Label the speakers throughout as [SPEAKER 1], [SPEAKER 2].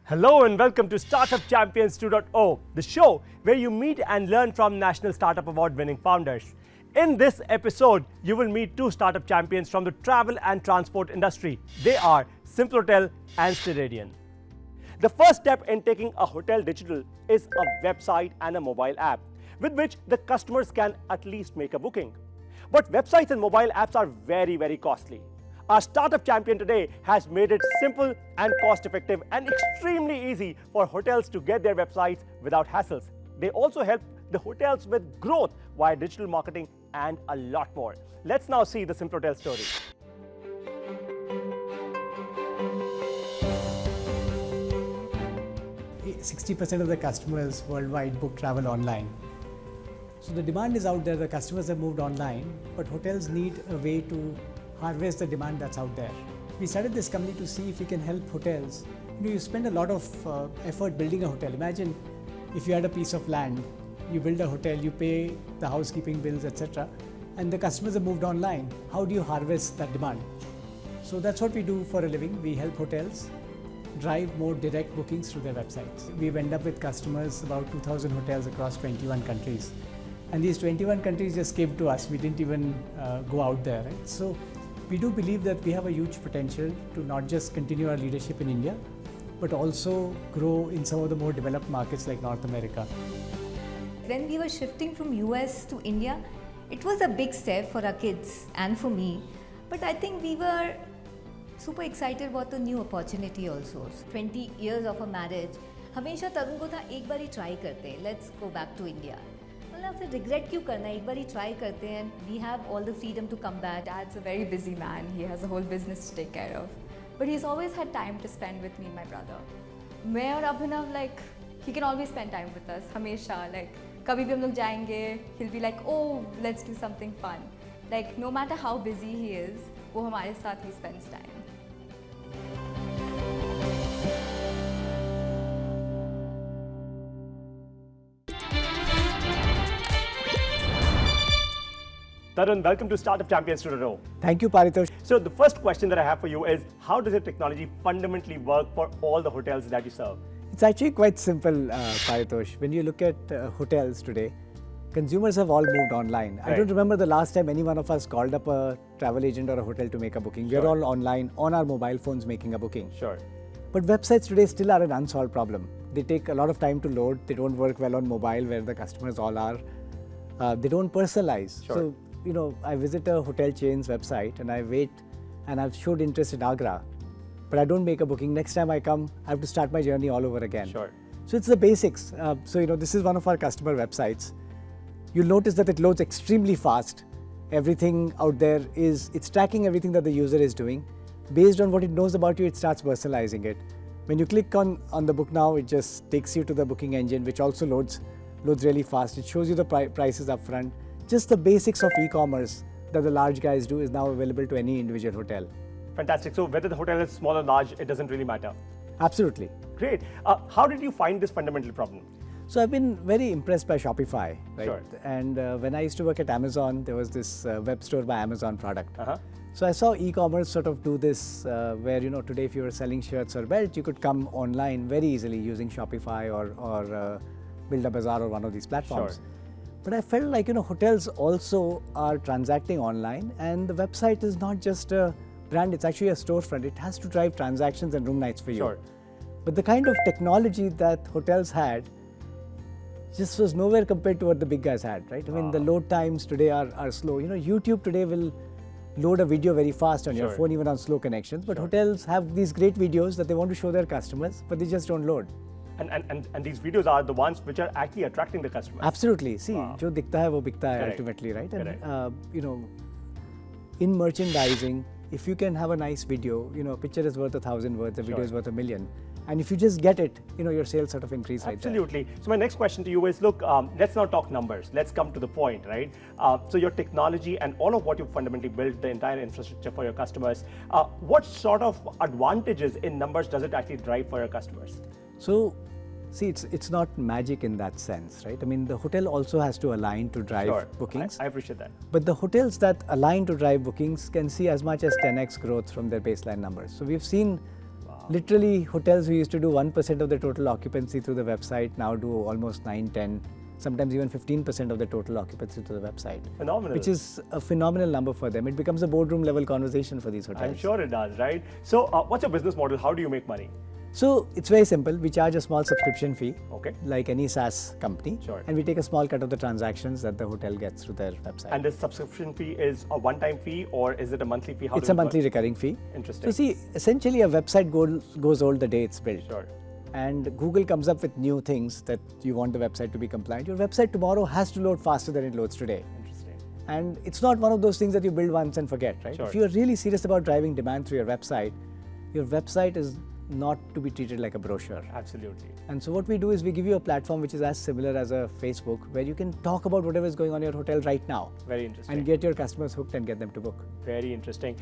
[SPEAKER 1] Hello and welcome to Startup Champions 2.0, the show where you meet and learn from National Startup Award winning founders. In this episode, you will meet two startup champions from the travel and transport industry. They are Simplotel and Steradian. The first step in taking a hotel digital is a website and a mobile app with which the customers can at least make a booking. But websites and mobile apps are very costly. Our startup champion today has made it simple and cost-effective and extremely easy for hotels to get their websites without hassles. They also help the hotels with growth via digital marketing and a lot more. Let's now see the Simplotel story.
[SPEAKER 2] 60% of the customers worldwide book travel online. So the demand is out there, the customers have moved online, but hotels need a way to harvest the demand that's out there. We started this company to see if we can help hotels. You spend a lot of effort building a hotel. Imagine if you had a piece of land, you build a hotel, you pay the housekeeping bills, etc. and the customers have moved online. How do you harvest that demand? So that's what we do for a living. We help hotels drive more direct bookings through their websites. We've ended up with customers, about 2,000 hotels across 21 countries. And these 21 countries just came to us. We didn't even go out there. Right? So we do believe that we have a huge potential to not just continue our leadership in India, but also grow in some of the more developed markets like North America.
[SPEAKER 3] When we were shifting from US to India, it was a big step for our kids and for me. But I think we were super excited about the new opportunity also. 20 years of a marriage, हमेशा तरुण को था एक बार ही try करते हैं, let's go back to India. मतलब फिर regret क्यों करना है, एक बार ही try करते हैं, we have all the freedom to come back.
[SPEAKER 4] Dad's a very busy man, he has a whole business to take care of. But he's always had time to spend with me and my brother. मैं और अभिनव, like, he can always spend time with us, हमेशा, like, कभी भी हम लोग जाएंगे, he'll be like, oh, let's do something fun. Like, no matter how busy he is, वो हमारे साथ he spends time.
[SPEAKER 1] Tarun, welcome to Startup Champions 2.0.
[SPEAKER 2] Thank you, Paritosh.
[SPEAKER 1] So the first question that I have for you is, how does your technology fundamentally work for all the hotels that you serve?
[SPEAKER 2] It's actually quite simple, Paritosh. When you look at hotels today, consumers have all moved online.
[SPEAKER 1] Right.
[SPEAKER 2] I don't remember the last time any one of us called up a travel agent or a hotel to make a booking.
[SPEAKER 1] Sure.
[SPEAKER 2] We're all online on our mobile phones making a booking.
[SPEAKER 1] Sure.
[SPEAKER 2] But websites today still are an unsolved problem. They take a lot of time to load. They don't work well on mobile where the customers all are. They don't personalize.
[SPEAKER 1] Sure.
[SPEAKER 2] So, I visit a hotel chain's website and I wait and I've showed interest in Agra, but I don't make a booking. Next time I come, I have to start my journey all over again.
[SPEAKER 1] Sure.
[SPEAKER 2] So it's the basics. This is one of our customer websites. You'll notice that it loads extremely fast. Everything out there it's tracking everything that the user is doing. Based on what it knows about you, it starts personalizing it. When you click on the book now, it just takes you to the booking engine, which also loads really fast. It shows you the prices up front. Just the basics of e-commerce that the large guys do is now available to any individual hotel.
[SPEAKER 1] Fantastic. So whether the hotel is small or large, it doesn't really matter.
[SPEAKER 2] Absolutely.
[SPEAKER 1] Great. How did you find this fundamental problem?
[SPEAKER 2] So I've been very impressed by Shopify, right?
[SPEAKER 1] Sure.
[SPEAKER 2] And when I used to work at Amazon, there was this web store by Amazon product.
[SPEAKER 1] Uh-huh.
[SPEAKER 2] So I saw e-commerce sort of do this where, today if you were selling shirts or belts, you could come online very easily using Shopify or Build a Bazaar or one of these platforms.
[SPEAKER 1] Sure.
[SPEAKER 2] But I felt like, hotels also are transacting online, and the website is not just a brand, it's actually a storefront. It has to drive transactions and room nights for you.
[SPEAKER 1] Sure.
[SPEAKER 2] But the kind of technology that hotels had just was nowhere compared to what the big guys had, right? I mean, the load times today are slow. YouTube today will load a video very fast on your
[SPEAKER 1] Sure.
[SPEAKER 2] phone, even on slow connections. But
[SPEAKER 1] Sure.
[SPEAKER 2] hotels have these great videos that they want to show their customers, but they just don't load.
[SPEAKER 1] And these videos are the ones which are actually attracting the customer.
[SPEAKER 2] Absolutely. See,
[SPEAKER 1] Wow.
[SPEAKER 2] jo dikhta hai, wo bikta hai
[SPEAKER 1] Correct.
[SPEAKER 2] ultimately, right?
[SPEAKER 1] Correct.
[SPEAKER 2] And, in merchandising, if you can have a nice video, a picture is worth 1,000 words, a video
[SPEAKER 1] Sure.
[SPEAKER 2] is worth 1,000,000. And if you just get it, your sales sort of increase right there.
[SPEAKER 1] Absolutely. So my next question to you is, look, let's not talk numbers. Let's come to the point, right? So your technology and all of what you fundamentally built, the entire infrastructure for your customers, what sort of advantages in numbers does it actually drive for your customers?
[SPEAKER 2] So, see, it's not magic in that sense, right? I mean, the hotel also has to align to drive
[SPEAKER 1] Sure.
[SPEAKER 2] bookings.
[SPEAKER 1] I appreciate that.
[SPEAKER 2] But the hotels that align to drive bookings can see as much as 10x growth from their baseline numbers. So we've seen Literally, hotels who used to do 1% of the total occupancy through the website now do almost 9, 10, sometimes even 15% of the total occupancy through the website.
[SPEAKER 1] Phenomenal.
[SPEAKER 2] Which is a phenomenal number for them. It becomes a boardroom level conversation for these hotels.
[SPEAKER 1] I'm sure it does, right? So what's your business model? How do you make money?
[SPEAKER 2] So it's very simple. We charge a small subscription fee,
[SPEAKER 1] Okay.
[SPEAKER 2] like any SaaS company,
[SPEAKER 1] Sure.
[SPEAKER 2] and we take a small cut of the transactions that the hotel gets through their website.
[SPEAKER 1] And this subscription fee is a one-time fee, or is it a monthly fee? How
[SPEAKER 2] It's
[SPEAKER 1] does
[SPEAKER 2] a
[SPEAKER 1] it work?
[SPEAKER 2] monthly recurring fee.
[SPEAKER 1] Interesting.
[SPEAKER 2] So see, essentially a website goes old the day it's built.
[SPEAKER 1] Sure.
[SPEAKER 2] And Google comes up with new things that you want the website to be compliant. Your website tomorrow has to load faster than it loads today.
[SPEAKER 1] Interesting.
[SPEAKER 2] And it's not one of those things that you build once and forget, right?
[SPEAKER 1] Sure.
[SPEAKER 2] If you're really serious about driving demand through your website is not to be treated like a brochure.
[SPEAKER 1] Absolutely.
[SPEAKER 2] And so what we do is we give you a platform which is as similar as a Facebook, where you can talk about whatever is going on in your hotel right now
[SPEAKER 1] Very interesting.
[SPEAKER 2] and get your customers hooked and get them to book.
[SPEAKER 1] Very interesting.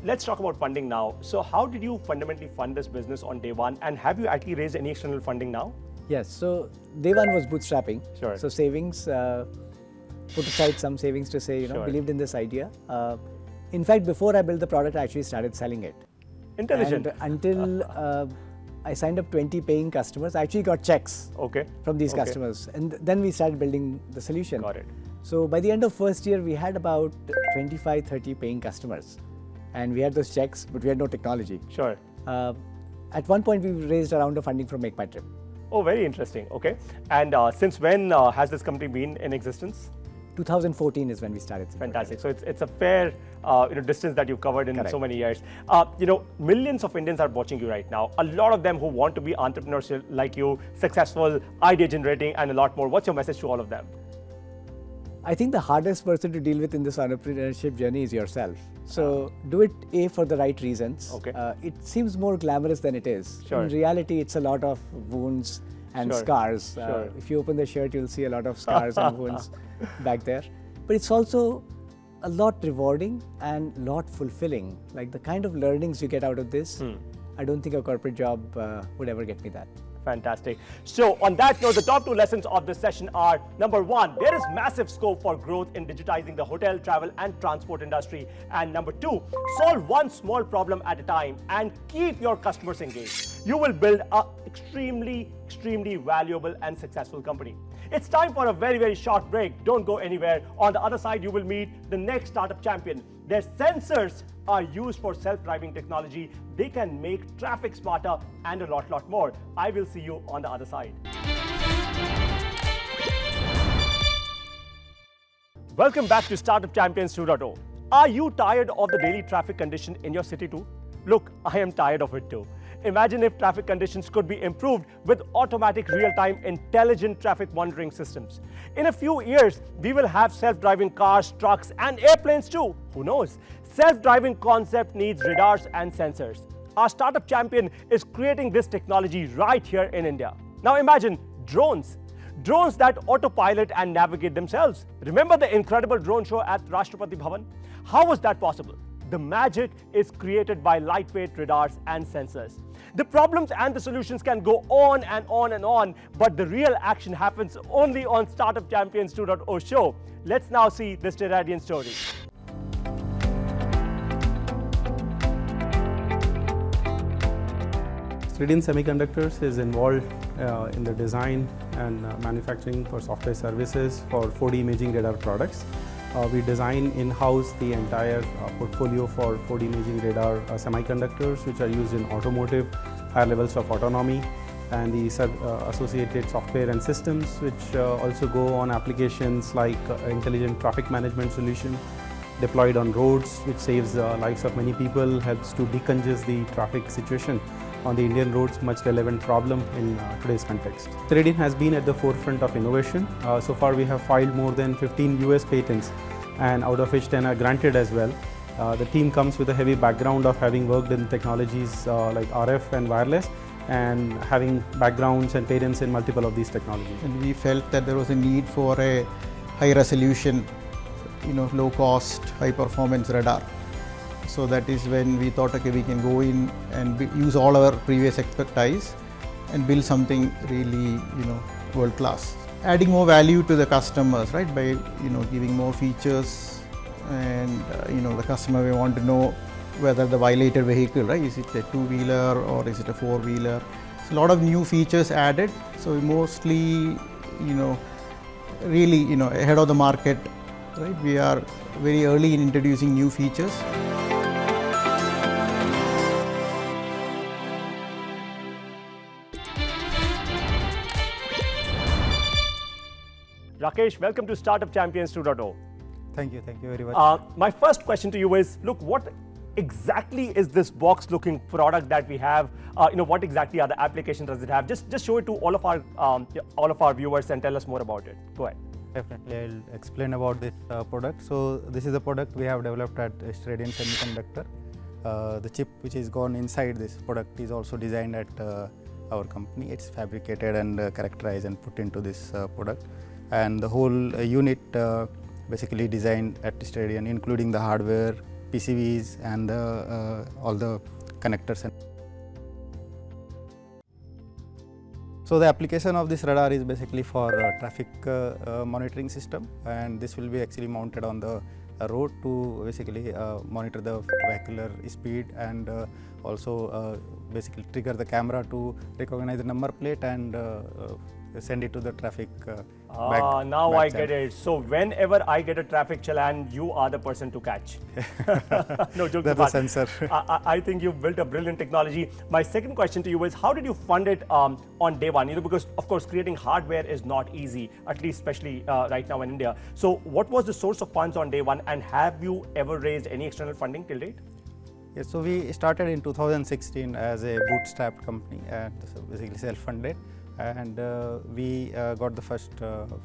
[SPEAKER 1] Let's talk about funding now. So how did you fundamentally fund this business on day one? And have you actually raised any external funding now?
[SPEAKER 2] Yes, so day one was bootstrapping.
[SPEAKER 1] Sure.
[SPEAKER 2] So savings, put aside some savings to say,
[SPEAKER 1] Sure.
[SPEAKER 2] believed in this idea. In fact, before I built the product, I actually started selling it.
[SPEAKER 1] Intelligent.
[SPEAKER 2] And until I signed up 20 paying customers, I actually got checks
[SPEAKER 1] Okay.
[SPEAKER 2] from these
[SPEAKER 1] Okay.
[SPEAKER 2] customers. And then we started building the solution.
[SPEAKER 1] Got it.
[SPEAKER 2] So by the end of first year, we had about 25, 30 paying customers. And we had those checks, but we had no technology.
[SPEAKER 1] Sure.
[SPEAKER 2] At one point, we raised a round of funding from Make My Trip.
[SPEAKER 1] Oh, very interesting. Okay. And since when has this company been in existence?
[SPEAKER 2] 2014 is when we started.
[SPEAKER 1] Fantastic. So it's a fair distance that you've covered in
[SPEAKER 2] Correct.
[SPEAKER 1] so many years. Millions of Indians are watching you right now. A lot of them who want to be entrepreneurs like you, successful, idea generating, and a lot more. What's your message to all of them?
[SPEAKER 2] I think the hardest person to deal with in this entrepreneurship journey is yourself. So do it for the right reasons.
[SPEAKER 1] Okay.
[SPEAKER 2] It seems more glamorous than it is.
[SPEAKER 1] Sure.
[SPEAKER 2] In reality, it's a lot of wounds and
[SPEAKER 1] Sure.
[SPEAKER 2] scars.
[SPEAKER 1] Sure.
[SPEAKER 2] If you open the shirt, you'll see a lot of scars and wounds back there. But it's also a lot rewarding and a lot fulfilling. Like the kind of learnings you get out of this, I don't think a corporate job would ever get me that.
[SPEAKER 1] Fantastic. So on that note, the top two lessons of this session are, number one, there is massive scope for growth in digitizing the hotel, travel, and transport industry. And number two, solve one small problem at a time and keep your customers engaged. You will build an extremely, extremely valuable and successful company. It's time for a very, very short break. Don't go anywhere. On the other side, you will meet the next startup champion. Their sensors are used for self-driving technology. They can make traffic smarter and a lot more. I will see you on the other side. Welcome back to Startup Champions 2.0. Are you tired of the daily traffic condition in your city too? Look, I am tired of it too. Imagine if traffic conditions could be improved with automatic real-time intelligent traffic monitoring systems. In a few years, we will have self-driving cars, trucks, and airplanes too. Who knows? Self-driving concept needs radars and sensors. Our startup champion is creating this technology right here in India. Now imagine drones. Drones that autopilot and navigate themselves. Remember the incredible drone show at Rashtrapati Bhavan? How was that possible? The magic is created by lightweight radars and sensors. The problems and the solutions can go on and on and on, but the real action happens only on Startup Champions 2.0 show. Let's now see this radiant story.
[SPEAKER 5] Ceridian Semiconductors is involved in the design and manufacturing for software services for 4D imaging radar products. We design in-house the entire portfolio for 4D imaging radar semiconductors, which are used in automotive, higher levels of autonomy, and the associated software and systems, which also go on applications like intelligent traffic management solution deployed on roads, which saves the lives of many people, helps to decongest the traffic situation on the Indian roads, much relevant problem in today's context. Ceridian has been at the forefront of innovation. So far we have filed more than 15 US patents, and out of which 10 are granted as well. The team comes with a heavy background of having worked in technologies like RF and wireless, and having backgrounds and patents in multiple of these technologies.
[SPEAKER 6] And we felt that there was a need for a high resolution, low cost, high performance radar. So that is when we thought, okay, we can go in and use all our previous expertise and build something really, world class. Adding more value to the customers, right? By, giving more features, and, the customer may want to know whether the violated vehicle, right? Is it a two-wheeler or is it a four-wheeler? So a lot of new features added. So we mostly, really, ahead of the market, right? We are very early in introducing new features.
[SPEAKER 1] Rakesh, welcome to Startup Champions 2.0.
[SPEAKER 7] Thank you very much.
[SPEAKER 1] My first question to you is, look, what exactly is this box-looking product that we have? What exactly are the applications does it have? Just show it to all of our viewers and tell us more about it. Go ahead.
[SPEAKER 7] Definitely, I'll explain about this product. So this is a product we have developed at Stradient Semiconductor. The chip which is gone inside this product is also designed at our company. It's fabricated and characterized and put into this product. And the whole unit basically designed at Stradient, including the hardware, PCBs, and all the connectors. So the application of this radar is basically for traffic monitoring system, and this will be actually mounted on the road to basically monitor the vehicular speed and also basically trigger the camera to recognize the number plate and send it to the traffic
[SPEAKER 1] now I get it. So whenever I get a traffic challan, you are the person to catch. No joke
[SPEAKER 7] apart. That's a sensor.
[SPEAKER 1] I think you've built a brilliant technology. My second question to you is, how did you fund it on day one? Because of course creating hardware is not easy, at least especially right now in India. So what was the source of funds on day one, and have you ever raised any external funding till date?
[SPEAKER 7] Yes, so we started in 2016 as a bootstrapped company and so basically self-funded. And we got the first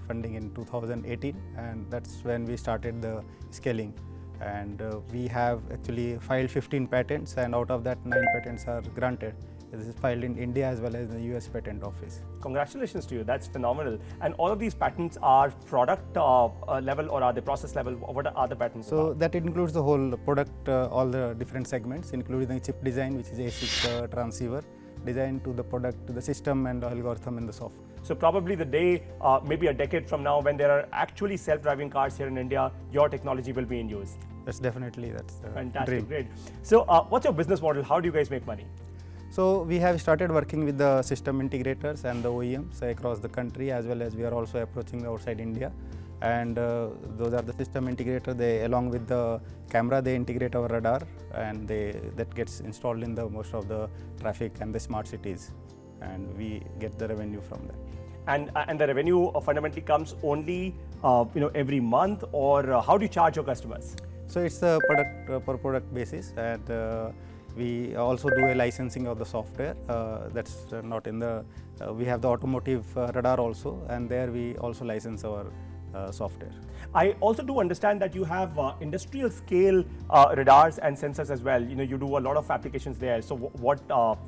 [SPEAKER 7] funding in 2018, and that's when we started the scaling. And we have actually filed 15 patents, and out of that 9 patents are granted. This is filed in India as well as the US Patent Office.
[SPEAKER 1] Congratulations to you, that's phenomenal. And all of these patents are product level, or are they process level? What are the patents
[SPEAKER 7] So
[SPEAKER 1] about?
[SPEAKER 7] that includes the whole product, all the different segments, including the chip design, which is ASIC transceiver, design to the product, to the system and the algorithm in the software.
[SPEAKER 1] So probably the day, maybe a decade from now, when there are actually self-driving cars here in India, your technology will be in use.
[SPEAKER 7] That's the
[SPEAKER 1] fantastic,
[SPEAKER 7] dream.
[SPEAKER 1] Great. So what's your business model? How do you guys make money?
[SPEAKER 7] So we have started working with the system integrators and the OEMs across the country, as well as we are also approaching outside India. And those are the system integrator. They, along with the camera, they integrate our radar, and that gets installed in the most of the traffic and the smart cities, and we get the revenue from that.
[SPEAKER 1] And the revenue fundamentally comes only every month, or how do you charge your customers?
[SPEAKER 7] So it's a product per product basis, and we also do a licensing of the software. That's not in the. We have the automotive radar also, and there we also license our software.
[SPEAKER 1] I also do understand that you have industrial scale radars and sensors as well. You do a lot of applications there. So what?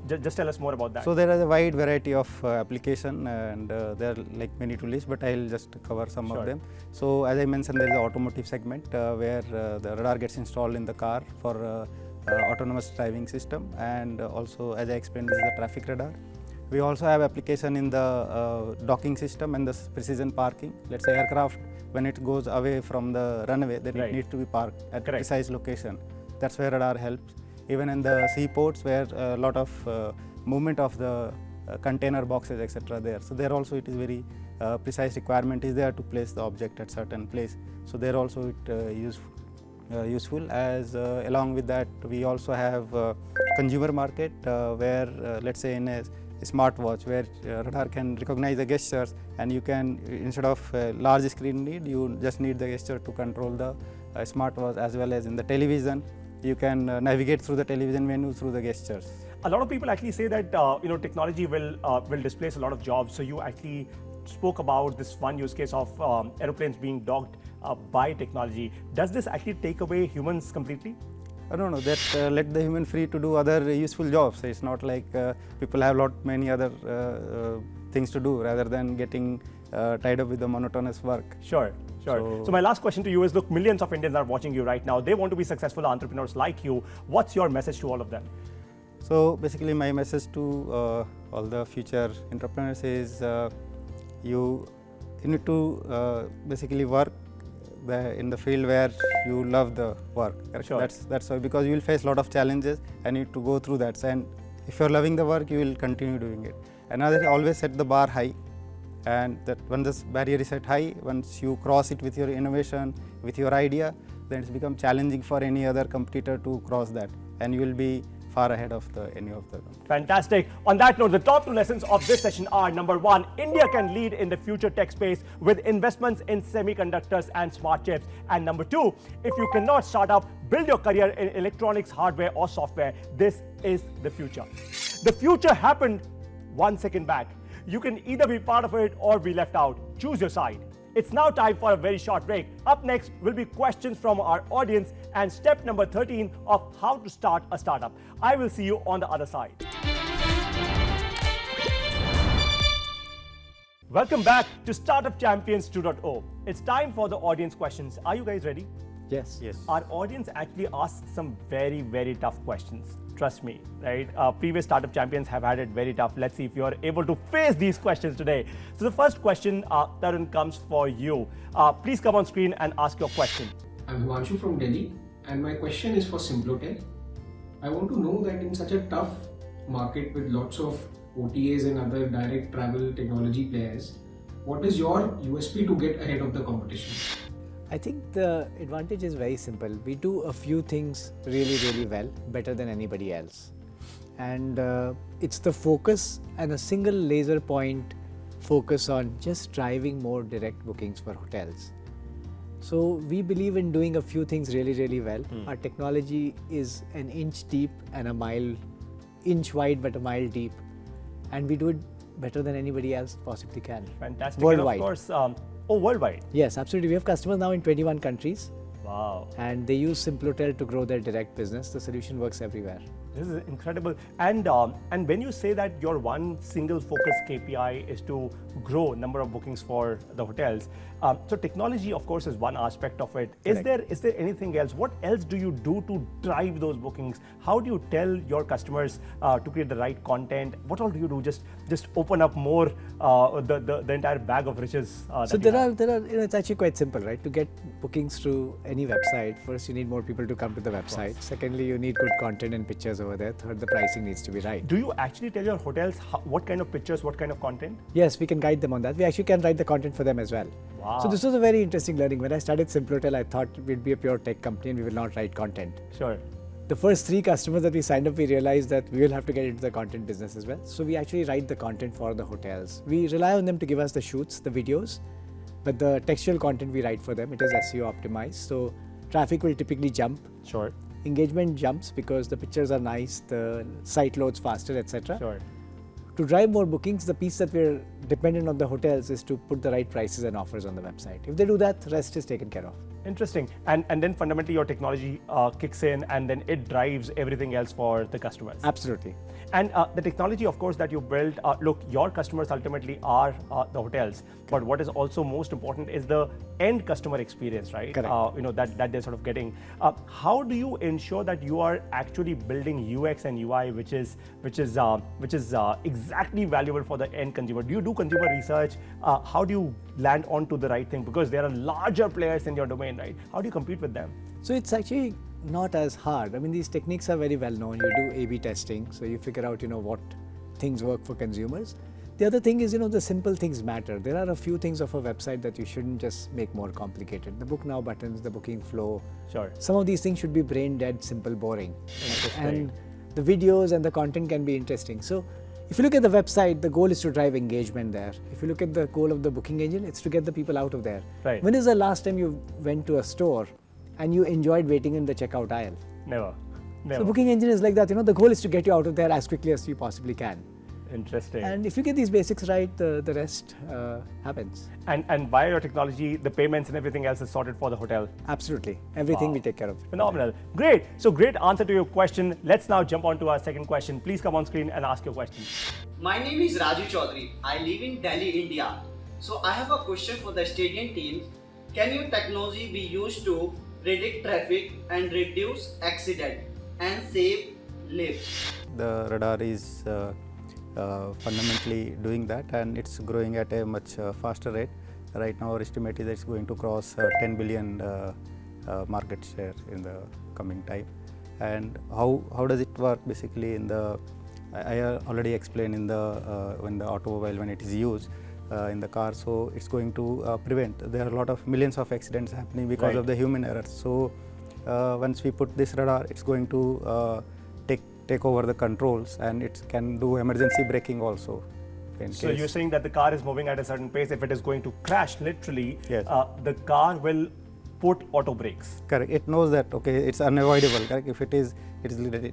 [SPEAKER 1] Just tell us more about that.
[SPEAKER 7] So there is a wide variety of application, and there are like many to list, but I'll just cover some of them. So as I mentioned, there is the automotive segment where the radar gets installed in the car for autonomous driving system, and also, as I explained, this is a traffic radar. We also have application in the docking system and the precision parking. Let's say aircraft, when it goes away from the runway, then it needs to be parked at a precise location. That's where radar helps. Even in the seaports, where a lot of movement of the container boxes, etc. there. So there also it is very precise requirement is there to place the object at certain place. So there also it useful. As along with that, we also have consumer market where let's say in a smartwatch, where radar can recognize the gestures, and you can, instead of large screen need, you just need the gesture to control the smartwatch, as well as in the television, you can navigate through the television menu through the gestures.
[SPEAKER 1] A lot of people actually say that technology will displace a lot of jobs. So you actually spoke about this one use case of aeroplanes being docked by technology. Does this actually take away humans completely?
[SPEAKER 7] No, that let the human free to do other useful jobs. It's not like people have many other things to do rather than getting tied up with the monotonous work.
[SPEAKER 1] Sure. So my last question to you is, look, millions of Indians are watching you right now. They want to be successful entrepreneurs like you. What's your message to all of them?
[SPEAKER 7] So basically my message to all the future entrepreneurs is you need to basically work in the field where you love the work. Correct?
[SPEAKER 1] Sure.
[SPEAKER 7] That's why, because you will face a lot of challenges and you need to go through that. And if you're loving the work, you will continue doing it. Another, always set the bar high, and that when this barrier is set high, once you cross it with your innovation, with your idea, then it's become challenging for any other competitor to cross that, and you will be far ahead of any of the competitors.
[SPEAKER 1] Fantastic. On that note, the top 2 lessons of this session are: number 1, India can lead in the future tech space with investments in semiconductors and smart chips. And number 2, if you cannot start up, build your career in electronics, hardware or software. This is the future. The future happened 1 second back. You can either be part of it or be left out. Choose your side. It's now time for a very short break. Up next will be questions from our audience and step number 13 of how to start a startup. I will see you on the other side. Welcome back to Startup Champions 2.0. It's time for the audience questions. Are you guys ready?
[SPEAKER 2] Yes.
[SPEAKER 7] Yes.
[SPEAKER 1] Our audience actually asked some very, very tough questions. Trust me, right? Previous Startup Champions have had it very tough. Let's see if you're able to face these questions today. So the first question, Tarun, comes for you. Please come on screen and ask your question.
[SPEAKER 8] I'm Himanshu from Delhi, and my question is for Simplotel. I want to know that in such a tough market with lots of OTAs and other direct travel technology players, what is your USP to get ahead of the competition?
[SPEAKER 2] I think the advantage is very simple. We do a few things really, really well, better than anybody else. And it's the focus and a single laser point focus on just driving more direct bookings for hotels. So we believe in doing a few things really, really well. Our technology is an inch deep and inch wide but a mile deep. And we do it better than anybody else possibly can.
[SPEAKER 1] Fantastic.
[SPEAKER 2] Worldwide.
[SPEAKER 1] And of course, worldwide.
[SPEAKER 2] Yes, absolutely. We have customers now in 21 countries.
[SPEAKER 1] Wow.
[SPEAKER 2] And they use Simplotel to grow their direct business. The solution works everywhere.
[SPEAKER 1] This is incredible. And when you say that your one single focus KPI is to grow number of bookings for the hotels, so technology, of course, is one aspect of it. Is there anything else? What else do you do to drive those bookings? How do you tell your customers to create the right content? What all do you do? Just open up more the entire bag of riches.
[SPEAKER 2] So there are it's actually quite simple, right? To get bookings through any website, first you need more people to come to the website. Secondly, you need good content and pictures over there. Third, the pricing needs to be right.
[SPEAKER 1] Do you actually tell your hotels what kind of pictures, what kind of content?
[SPEAKER 2] Yes, we can guide them on that. We actually can write the content for them as well.
[SPEAKER 1] Wow.
[SPEAKER 2] So this was a very interesting learning. When I started Simplotel, I thought we'd be a pure tech company and we will not write content.
[SPEAKER 1] Sure.
[SPEAKER 2] The first 3 customers that we signed up, we realized that we will have to get into the content business as well. So we actually write the content for the hotels. We rely on them to give us the shoots, the videos, but the textual content we write for them, it is SEO optimized. So traffic will typically jump.
[SPEAKER 1] Sure.
[SPEAKER 2] Engagement jumps because the pictures are nice, the site loads faster, etc.
[SPEAKER 1] Sure.
[SPEAKER 2] To drive more bookings, the piece that we're dependent on the hotels is to put the right prices and offers on the website. If they do that, the rest is taken care of.
[SPEAKER 1] Interesting. And then fundamentally your technology kicks in and then it drives everything else for the customers.
[SPEAKER 2] Absolutely.
[SPEAKER 1] And the technology, of course, that you built, look, your customers ultimately are the hotels. But what is also most important is the end customer experience, right?
[SPEAKER 2] Correct.
[SPEAKER 1] That they're sort of getting. How do you ensure that you are actually building UX and UI, which is exactly valuable for the end consumer? Do you do consumer research? How do you land onto the right thing? Because there are larger players in your domain, right? How do you compete with them?
[SPEAKER 2] So it's actually not as hard. I mean, these techniques are very well known. You do A/B testing, so you figure out, what things work for consumers. The other thing is, the simple things matter. There are a few things of a website that you shouldn't just make more complicated. The book now buttons, the booking flow.
[SPEAKER 1] Sure.
[SPEAKER 2] Some of these things should be brain dead, simple, boring.
[SPEAKER 1] Interesting.
[SPEAKER 2] And the videos and the content can be interesting. So if you look at the website, the goal is to drive engagement there. If you look at the goal of the booking engine, it's to get the people out of there.
[SPEAKER 1] Right.
[SPEAKER 2] When is the last time you went to a store and you enjoyed waiting in the checkout aisle?
[SPEAKER 1] Never.
[SPEAKER 2] So booking engine is like that. The goal is to get you out of there as quickly as you possibly can.
[SPEAKER 1] Interesting.
[SPEAKER 2] And if you get these basics right, the rest happens.
[SPEAKER 1] And via your technology, the payments and everything else is sorted for the hotel.
[SPEAKER 2] Absolutely. Everything
[SPEAKER 1] Wow.
[SPEAKER 2] we take care of.
[SPEAKER 1] Phenomenal. Great. So great answer to your question. Let's now jump on to our second question. Please come on screen and ask your question.
[SPEAKER 9] My name is Raju Chaudhary. I live in Delhi, India. So I have a question for the stadium teams. Can your technology be used to predict traffic and reduce accident and save lives?
[SPEAKER 7] The radar is fundamentally doing that, and it's growing at a much faster rate. Right now our estimate is that it's going to cross 10 billion market share in the coming time. And how does it work basically in the, I already explained in the when the automobile, when it is used in the car, so it's going to prevent, there are a lot of millions of accidents happening because of the human errors. So once we put this radar, it's going to take over the controls, and it can do emergency braking also.
[SPEAKER 1] So you're saying that the car is moving at a certain pace, if it is going to crash literally,
[SPEAKER 7] Yes.
[SPEAKER 1] the car will put auto brakes.
[SPEAKER 7] Correct. It knows that okay, it's unavoidable. Correct. If it is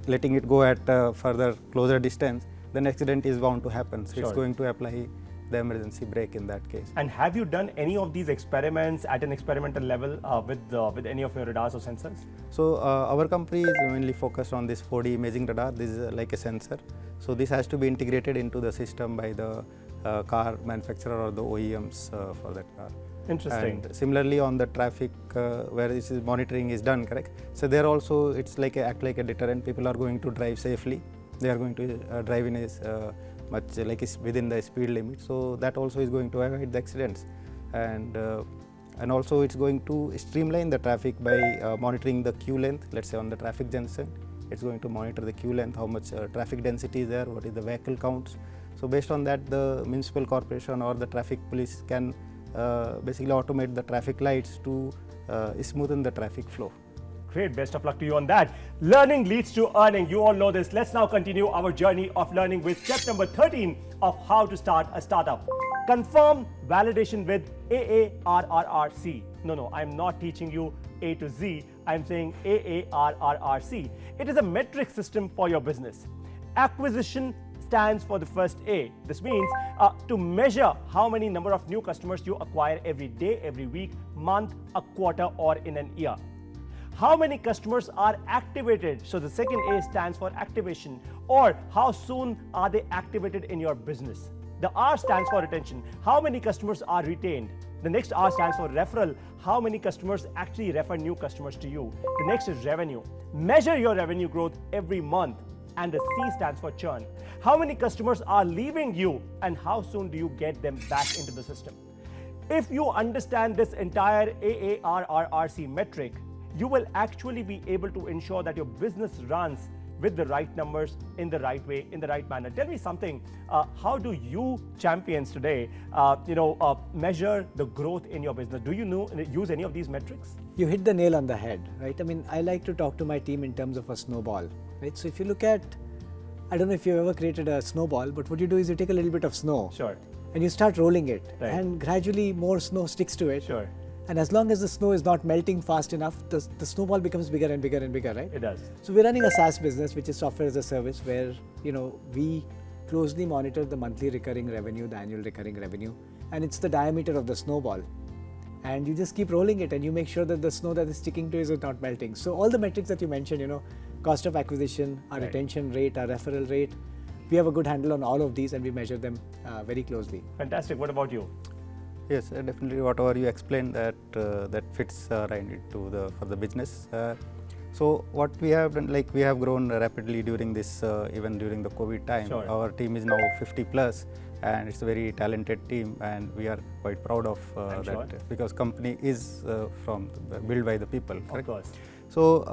[SPEAKER 7] letting it go at further closer distance, then accident is bound to happen. So
[SPEAKER 1] Sure.
[SPEAKER 7] it's going to apply the emergency brake in that case.
[SPEAKER 1] And have you done any of these experiments at an experimental level with any of your radars or sensors?
[SPEAKER 7] So our company is mainly focused on this 4D imaging radar. This is like a sensor. So this has to be integrated into the system by the car manufacturer or the OEMs for that car.
[SPEAKER 1] Interesting.
[SPEAKER 7] And similarly on the traffic where this is monitoring is done, correct? So there also it's like act like a deterrent. People are going to drive safely. They are going to drive in a much like within the speed limit. So that also is going to avoid the accidents. And also it's going to streamline the traffic by monitoring the queue length. Let's say on the traffic junction, it's going to monitor the queue length, how much traffic density is there, what is the vehicle counts. So based on that, the municipal corporation or the traffic police can basically automate the traffic lights to smoothen the traffic flow.
[SPEAKER 1] Great, best of luck to you on that. Learning leads to earning. You all know this. Let's now continue our journey of learning with step number 13 of how to start a startup. Confirm validation with AARRRC. No, I'm not teaching you A to Z. I'm saying AARRRC. It is a metric system for your business. Acquisition stands for the first A. This means to measure how many number of new customers you acquire every day, every week, month, a quarter, or in an year. How many customers are activated? So the second A stands for activation, or how soon are they activated in your business? The R stands for retention. How many customers are retained? The next R stands for referral. How many customers actually refer new customers to you? The next is revenue. Measure your revenue growth every month. And the C stands for churn. How many customers are leaving you, and how soon do you get them back into the system? If you understand this entire AARRRC metric, you will actually be able to ensure that your business runs with the right numbers, in the right way, in the right manner. Tell me something, how do you champions today measure the growth in your business? Do you use any of these metrics?
[SPEAKER 2] You hit the nail on the head, right? I mean, I like to talk to my team in terms of a snowball, right? So if you look at, I don't know if you've ever created a snowball, but what you do is you take a little bit of snow.
[SPEAKER 1] Sure.
[SPEAKER 2] And you start rolling it.
[SPEAKER 1] Right.
[SPEAKER 2] And gradually more snow sticks to it.
[SPEAKER 1] Sure.
[SPEAKER 2] And as long as the snow is not melting fast enough, the snowball becomes bigger and bigger and bigger, right?
[SPEAKER 1] It does.
[SPEAKER 2] So we're running a SaaS business, which is software as a service, where we closely monitor the monthly recurring revenue, the annual recurring revenue, and it's the diameter of the snowball. And you just keep rolling it, and you make sure that the snow that is sticking to it is not melting. So all the metrics that you mentioned, cost of acquisition, our retention rate, our referral rate, we have a good handle on all of these, and we measure them very closely.
[SPEAKER 1] Fantastic. What about you?
[SPEAKER 7] Yes, definitely. Whatever you explained that fits right into for the business. So what we have done, like we have grown rapidly during this, even during the COVID time.
[SPEAKER 1] Sure.
[SPEAKER 7] Our team is now 50 plus, and it's a very talented team, and we are quite proud of that
[SPEAKER 1] sure.
[SPEAKER 7] because company is built by the people. Correct?
[SPEAKER 1] Of course.
[SPEAKER 7] So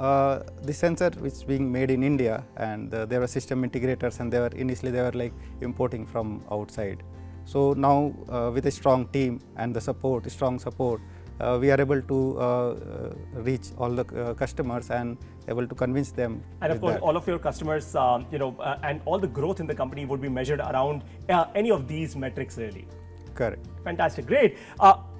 [SPEAKER 7] the sensor which is being made in India, and there were system integrators, and initially they were like importing from outside. So now with a strong team and the strong support, we are able to reach all the customers and able to convince them.
[SPEAKER 1] And of course, all of your customers, and all the growth in the company would be measured around any of these metrics, really.
[SPEAKER 7] Correct.
[SPEAKER 1] Fantastic, great.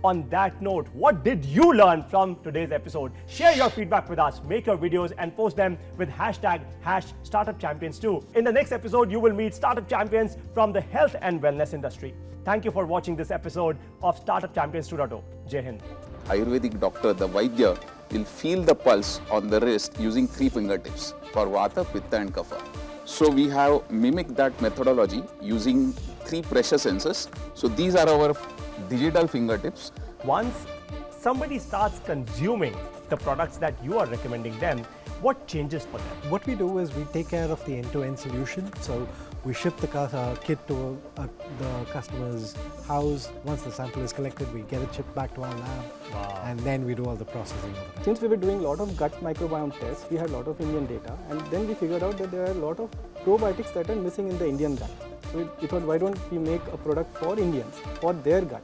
[SPEAKER 1] On that note, what did you learn from today's episode? Share your feedback with us, make your videos and post them with #StartupChampions2. In the next episode, you will meet startup champions from the health and wellness industry. Thank you for watching this episode of Startup Champions 2.0. Jai Hind.
[SPEAKER 10] Ayurvedic doctor, the Vaidya, will feel the pulse on the wrist using 3 fingertips for Vata, Pitta and Kapha. So we have mimicked that methodology using 3 pressure sensors. So these are our digital fingertips.
[SPEAKER 1] Once somebody starts consuming the products that you are recommending them, what changes for them?
[SPEAKER 11] What we do is we take care of the end-to-end solution. So We ship the kit to the customer's house. Once the sample is collected, we get it shipped back to our lab.
[SPEAKER 1] Wow.
[SPEAKER 11] And then we do all the processing of it.
[SPEAKER 12] Since we were doing a lot of gut microbiome tests, we had a lot of Indian data, and then we figured out that there are a lot of probiotics that are missing in the Indian gut. So we thought, why don't we make a product for Indians, for their gut?